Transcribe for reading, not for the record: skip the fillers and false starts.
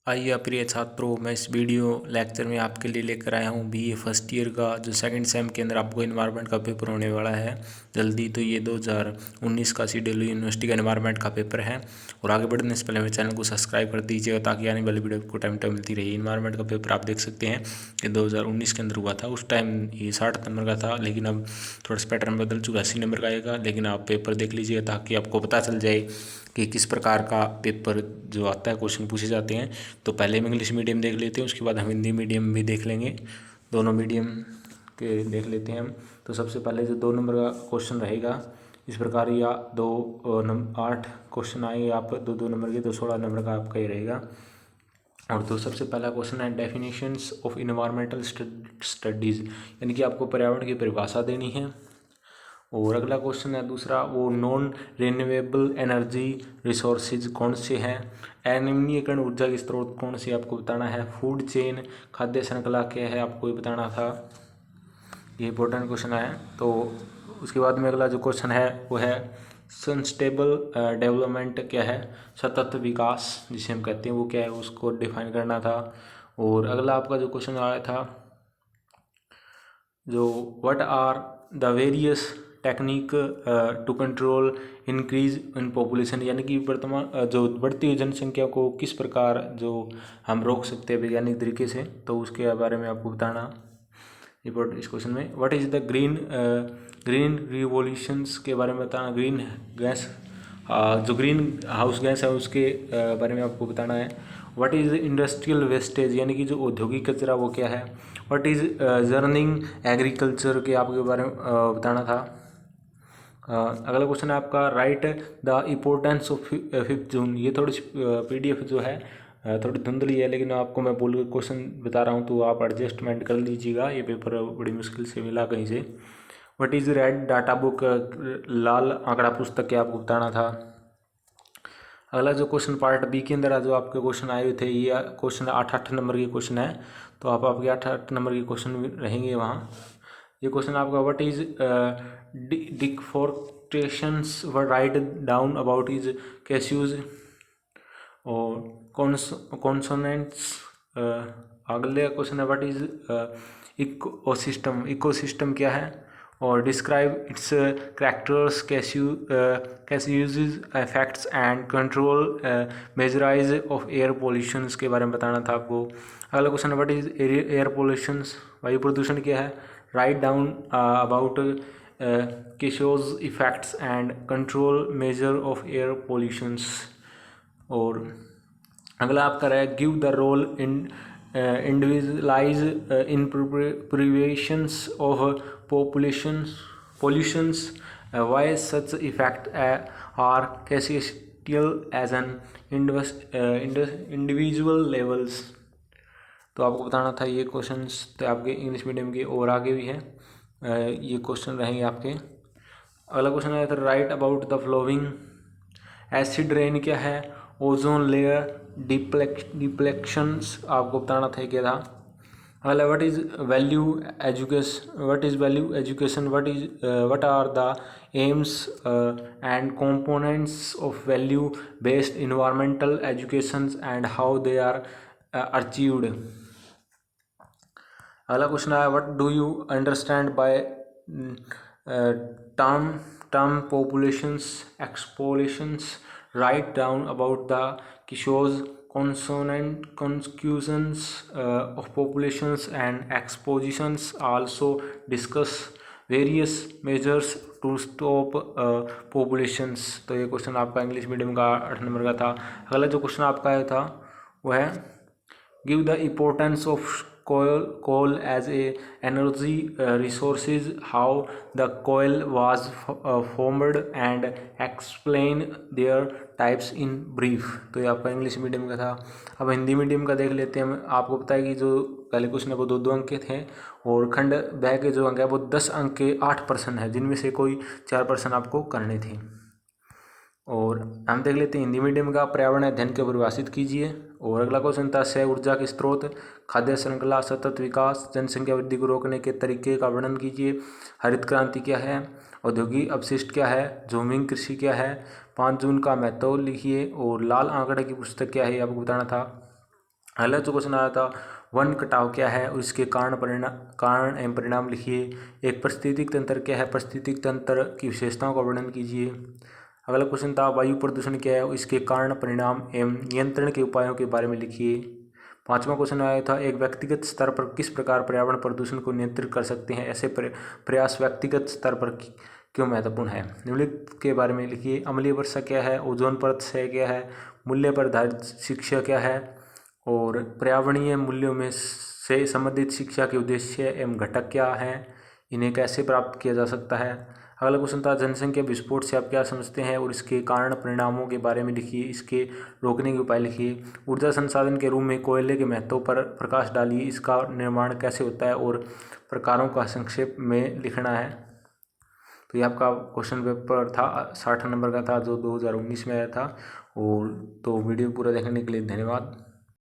आइए प्रिय छात्रों, मैं इस वीडियो लेक्चर में आपके लिए लेकर आया हूँ बीए फर्स्ट ईयर का जो सेकंड सेम के अंदर आपको एनवायरनमेंट का पेपर होने वाला है जल्दी। तो ये 2019 का CWU यूनिवर्सिटी का एनवायरनमेंट का पेपर है। और आगे बढ़ने से पहले मेरे चैनल को सब्सक्राइब कर दीजिएगा ताकि आने वाली वीडियो को टाइम टाइम मिलती रही। एनवायरनमेंट का पेपर आप देख सकते हैं कि 2019 के अंदर हुआ था। उस टाइम ये 60 नंबर का था, लेकिन अब थोड़ा सा पैटर्न बदल चुका है, 80 नंबर का आएगा। लेकिन आप पेपर देख लीजिएगा ताकि आपको पता चल जाए कि किस प्रकार का पेपर जो आता है, क्वेश्चन पूछे जाते हैं। तो पहले हम इंग्लिश मीडियम देख लेते हैं, उसके बाद हम हिंदी मीडियम भी देख लेंगे। दोनों मीडियम के देख लेते हैं हम। तो सबसे पहले जो 2 नंबर का क्वेश्चन रहेगा इस प्रकार, या 8 क्वेश्चन आएंगे आप 2 नंबर के, तो 16 नंबर का आपका ये रहेगा। और तो सबसे पहला क्वेश्चन है डेफिनेशंस ऑफ इन्वायरमेंटल स्टडीज़, यानी कि आपको पर्यावरण की परिभाषा देनी है। और अगला क्वेश्चन है दूसरा, वो नॉन रिन्यूएबल एनर्जी रिसोर्सेज कौन से हैं, अनवीनीकरण ऊर्जा के स्रोत कौन से आपको बताना है। फूड चेन खाद्य श्रृंखला क्या है आपको ये बताना था, ये इंपॉर्टेंट क्वेश्चन है। तो उसके बाद में अगला जो क्वेश्चन है वो है सस्टेनेबल डेवलपमेंट क्या है, सतत विकास जिसे हम कहते हैं वो क्या है, उसको डिफाइन करना था। और अगला आपका जो क्वेश्चन आया था जो what are the various technique to control increase in population, यानी कि वर्तमान जो बढ़ती हुई जनसंख्या को किस प्रकार जो हम रोक सकते हैं वैज्ञानिक तरीके से, तो उसके बारे में आपको बताना रिपोर्ट इस क्वेश्चन में। What is the green revolutions के बारे में बताना। ग्रीन गैस जो ग्रीन हाउस गैस है उसके बारे में आपको बताना है। व्हाट इज़ इंडस्ट्रियल वेस्टेज, यानी कि जो औद्योगिक कचरा वो क्या है। व्हाट इज़ जर्निंग एग्रीकल्चर के आपके बारे में बताना था। अगला क्वेश्चन है आपका राइट द इम्पोर्टेंस ऑफ 5 जून। ये थोड़ी सी PDF जो है थोड़ी धुंधली है, लेकिन आपको मैं बोल के क्वेश्चन बता रहा हूँ तो आप एडजस्टमेंट कर लीजिएगा, ये पेपर बड़ी मुश्किल से मिला कहीं से। What is red data book, लाल आंकड़ा पुस्तक के आपको बताना था। अगला जो क्वेश्चन पार्ट बी के अंदर जो आपके क्वेश्चन आए हुए थे, ये क्वेश्चन 8 नंबर के क्वेश्चन है, तो आपके 8 नंबर के क्वेश्चन रहेंगे वहाँ। ये क्वेश्चन आपका what is deforestations write down about is causes और कॉन्सोनेंट्स। अगले क्वेश्चन है व्हाट इज इकोसिस्टम, इकोसिस्टम क्या है। और describe its characters causes effects and control measures of air pollution के बारे में बताना था आपको। अगला क्वेश्चन है व्हाट इज एयर पोल्यूशन, वायु प्रदूषण क्या है। Write down about causes effects and control measure of air pollutions. और अगला आपका रहेगा give the role in individualize in preventions of pollutions why such effect are crucial as an individual levels. तो आपको बताना था ये क्वेश्चंस तो आपके इंग्लिश मीडियम के और आगे भी हैं, ये क्वेश्चन रहेंगे आपके। अगला क्वेश्चन आया था right about the flowing, acid rain क्या है, ओजोन लेयर डिप्लेक्शंस आपको बताना था क्या था। अगला what is value education, what are the aims and components of value based environmental education and how they are achieved. अगला क्वेश्चन आया what do you understand by term populations explosions, write down about the causes consecutions of populations and expositions, also discuss various measures to stop populations। तो ये question आपका English medium का 8 number का था। अगला जो क्वेश्चन आपका आया था वो है give the importance of coal as a energy resources, how the coal was formed and explain their types in brief. तो ये आपका इंग्लिश मीडियम का था। अब हिंदी मीडियम का देख लेते हैं। आपको पता है कि जो पहले क्वेश्चन है वो 2 अंक के थे और खंड ब के जो अंक है वो 10 अंक के 8 प्रश्न है, जिनमें से कोई 4 प्रश्न आपको करने थे। और हम देख लेते हैं हिंदी मीडियम का पर्यावरण अध्ययन के परिभाषित कीजिए। और अगला क्वेश्चन था सह ऊर्जा के स्रोत, खाद्य श्रृंखला, सतत विकास, जनसंख्या वृद्धि को रोकने के तरीके का वर्णन कीजिए। हरित क्रांति क्या है, औद्योगिक अपशिष्ट क्या है, झूमिंग कृषि क्या है, 5 जून का महत्व लिखिए। और लाल आंकड़े की पुस्तक क्या है आपको बताना था। हालांकि जो क्वेश्चन आया था वन कटाव क्या है और इसके कारण एवं परिणाम लिखिए। एक पारिस्थितिक तंत्र क्या है, पारिस्थितिक तंत्र की विशेषताओं का वर्णन कीजिए। अगला क्वेश्चन था वायु प्रदूषण क्या है और इसके कारण परिणाम एवं नियंत्रण के उपायों के बारे में लिखिए। पांचवा क्वेश्चन आया था एक व्यक्तिगत स्तर पर किस प्रकार पर्यावरण प्रदूषण को नियंत्रित कर सकते हैं, ऐसे प्रयास व्यक्तिगत स्तर पर क्यों महत्वपूर्ण है। निम्नलिखित के बारे में लिखिए। अम्लीय वर्षा क्या है, ओजोन परत क्षय क्या है, मूल्य पर आधारित शिक्षा क्या है और पर्यावरणीय मूल्यों में से संबंधित शिक्षा के उद्देश्य एवं घटक क्या हैं, इन्हें कैसे प्राप्त किया जा सकता है। अगला क्वेश्चन था जनसंख्या विस्फोट से आप क्या समझते हैं और इसके कारण परिणामों के बारे में लिखिए। इसके रोकने के उपाय लिखिए। ऊर्जा संसाधन के रूप में कोयले के महत्व पर प्रकाश डालिए। इसका निर्माण कैसे होता है और प्रकारों का संक्षेप में लिखना है। तो ये आपका क्वेश्चन पेपर था 60 नंबर का था जो 2019 में आया था। और तो वीडियो पूरा देखने के लिए धन्यवाद।